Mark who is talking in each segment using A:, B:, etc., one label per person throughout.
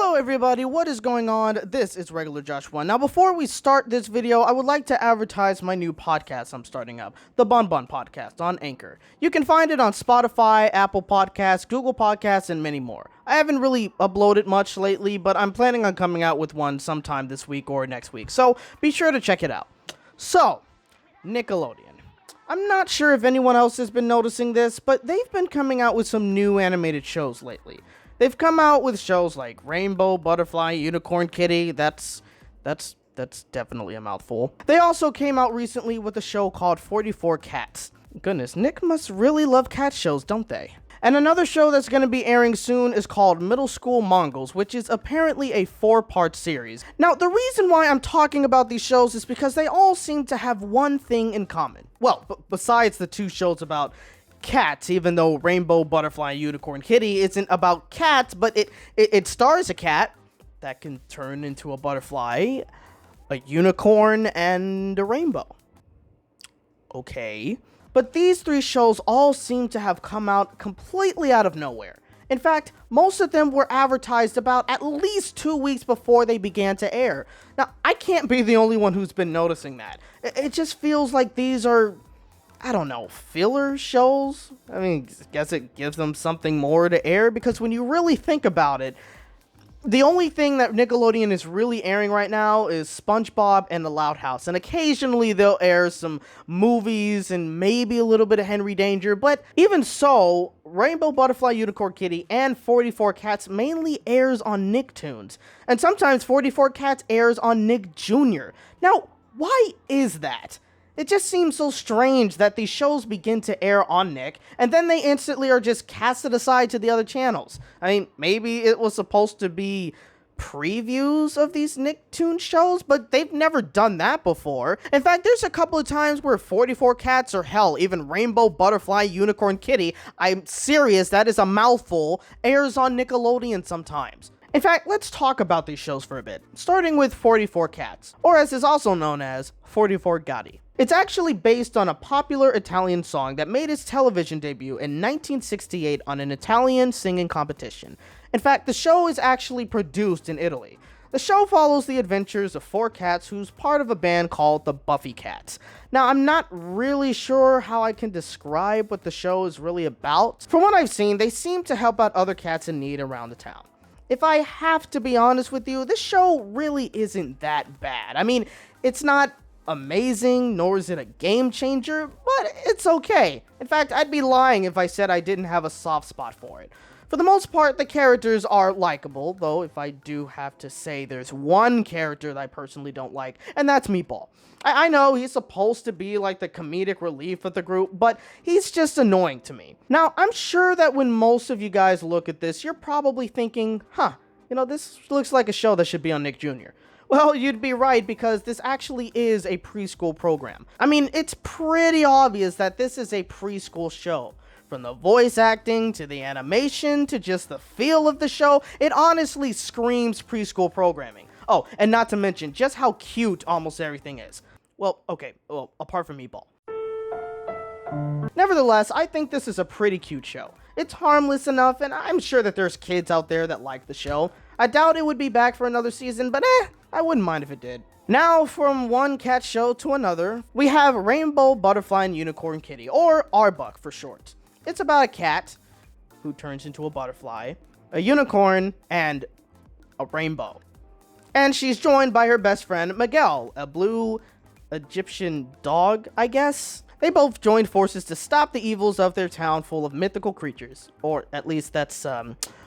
A: Hello everybody, what is going on? This is Regular Joshua. Now before we start this video, I would like to advertise my new podcast I'm starting up, the Bun Bun Podcast on Anchor. You can find it on Spotify, Apple Podcasts, Google Podcasts, and many more. I haven't really uploaded much lately, but I'm planning on coming out with one sometime this week or next week, so be sure to check it out. So, Nickelodeon. I'm not sure if anyone else has been noticing this, but they've been coming out with some new animated shows lately. They've come out with shows like Rainbow, Butterfly, Unicorn Kitty. That's definitely a mouthful. They also came out recently with a show called 44 Cats. Goodness, Nick must really love cat shows, don't they? And another show that's going to be airing soon is called Middle School Mongols, which is apparently a 4-part series. Now, the reason why I'm talking about these shows is because they all seem to have one thing in common. Well, besides the two shows about cats, even though Rainbow, Butterfly, and Unicorn Kitty isn't about cats, but it stars a cat that can turn into a butterfly, a unicorn, and a rainbow. Okay. But these three shows all seem to have come out completely out of nowhere. In fact, most of them were advertised about at least 2 weeks before they began to air. Now, I can't be the only one who's been noticing that. It just feels like these are, I don't know, filler shows? I mean, I guess it gives them something more to air, because when you really think about it, the only thing that Nickelodeon is really airing right now is SpongeBob and The Loud House, and occasionally they'll air some movies and maybe a little bit of Henry Danger, but even so, Rainbow, Butterfly, Unicorn Kitty, and 44 Cats mainly airs on Nicktoons, and sometimes 44 Cats airs on Nick Jr. Now, why is that? It just seems so strange that these shows begin to air on Nick, and then they instantly are just casted aside to the other channels. I mean, maybe it was supposed to be previews of these Nicktoons shows, but they've never done that before. In fact, there's a couple of times where 44 Cats, or hell, even Rainbow, Butterfly, Unicorn Kitty, I'm serious, that is a mouthful, airs on Nickelodeon sometimes. In fact, let's talk about these shows for a bit, starting with 44 Cats, or as is also known as 44 Gatti. It's actually based on a popular Italian song that made its television debut in 1968 on an Italian singing competition. In fact, the show is actually produced in Italy. The show follows the adventures of 4 cats who's part of a band called the Buffy Cats. Now, I'm not really sure how I can describe what the show is really about. From what I've seen, they seem to help out other cats in need around the town. If I have to be honest with you, this show really isn't that bad. I mean, it's not amazing, nor is it a game changer, but it's okay. In fact, I'd be lying if I said I didn't have a soft spot for it. For the most part, the characters are likable, though if I do have to say there's one character that I personally don't like, and that's Meatball. I know he's supposed to be like the comedic relief of the group, but he's just annoying to me. Now, I'm sure that when most of you guys look at this, you're probably thinking, this looks like a show that should be on Nick Jr. Well, you'd be right, because this actually is a preschool program. I mean, it's pretty obvious that this is a preschool show. From the voice acting, to the animation, to just the feel of the show, it honestly screams preschool programming. Oh, and not to mention just how cute almost everything is. Well, apart from Meatball. Nevertheless, I think this is a pretty cute show. It's harmless enough, and I'm sure that there's kids out there that like the show. I doubt it would be back for another season, but I wouldn't mind if it did. Now, from one cat show to another, we have Rainbow, Butterfly, and Unicorn Kitty, or RBUK for short. It's about a cat who turns into a butterfly, a unicorn, and a rainbow. And she's joined by her best friend, Miguel, a blue Egyptian dog, I guess? They both joined forces to stop the evils of their town full of mythical creatures. Or at least that's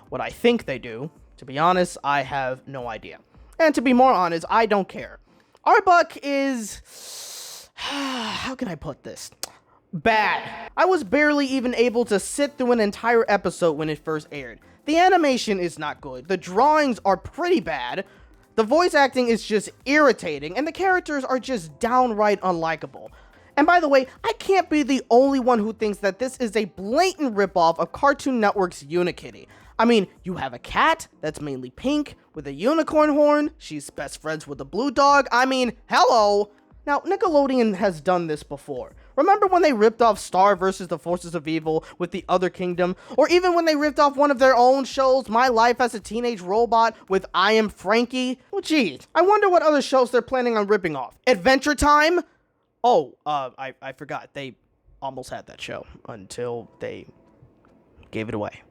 A: what I think they do. To be honest, I have no idea. And to be more honest, I don't care. RBUK is... how can I put this? Bad. I was barely even able to sit through an entire episode when it first aired. The animation is not good. The drawings are pretty bad. The voice acting is just irritating, and the characters are just downright unlikable. And by the way, I can't be the only one who thinks that this is a blatant ripoff of Cartoon Network's Unikitty. I mean, you have a cat that's mainly pink with a unicorn horn. She's best friends with a blue dog. I mean, hello. Now, Nickelodeon has done this before. Remember when they ripped off Star versus the Forces of Evil with The Other Kingdom? Or even when they ripped off one of their own shows, My Life as a Teenage Robot with I Am Frankie? Well, geez, I wonder what other shows they're planning on ripping off. Adventure Time? Oh, I forgot. They almost had that show until they gave it away.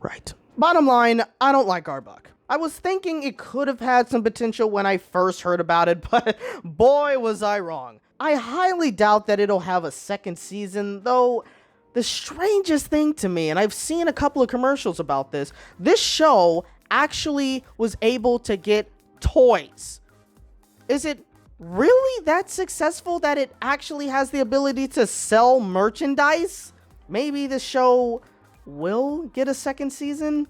A: Right. Bottom line, I don't like RBUK. I was thinking it could have had some potential when I first heard about it, but boy was I wrong. I highly doubt that it'll have a second season, though the strangest thing to me, and I've seen a couple of commercials about this show actually was able to get toys. Is it really that successful that it actually has the ability to sell merchandise? Maybe the show will get a second season?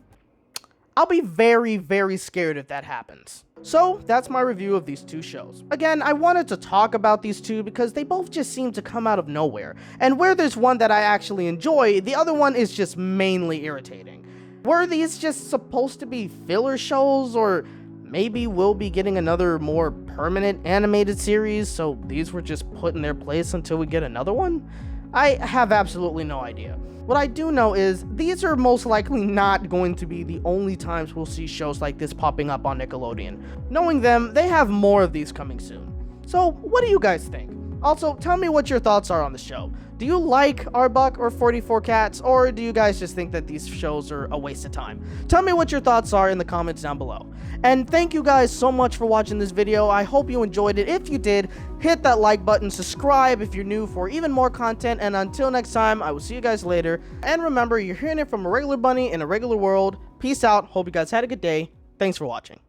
A: I'll be very, very scared if that happens. So that's my review of these two shows. Again, I wanted to talk about these two because they both just seem to come out of nowhere. And where there's one that I actually enjoy, the other one is just mainly irritating. Were these just supposed to be filler shows, or maybe we'll be getting another more permanent animated series, so these were just put in their place until we get another one? I have absolutely no idea. What I do know is these are most likely not going to be the only times we'll see shows like this popping up on Nickelodeon. Knowing them, they have more of these coming soon. So what do you guys think? Also, tell me what your thoughts are on the show. Do you like RBUK or 44 Cats, or do you guys just think that these shows are a waste of time? Tell me what your thoughts are in the comments down below. And thank you guys so much for watching this video. I hope you enjoyed it. If you did, hit that like button, subscribe if you're new for even more content, and until next time, I will see you guys later. And remember, you're hearing it from a regular bunny in a regular world. Peace out. Hope you guys had a good day. Thanks for watching.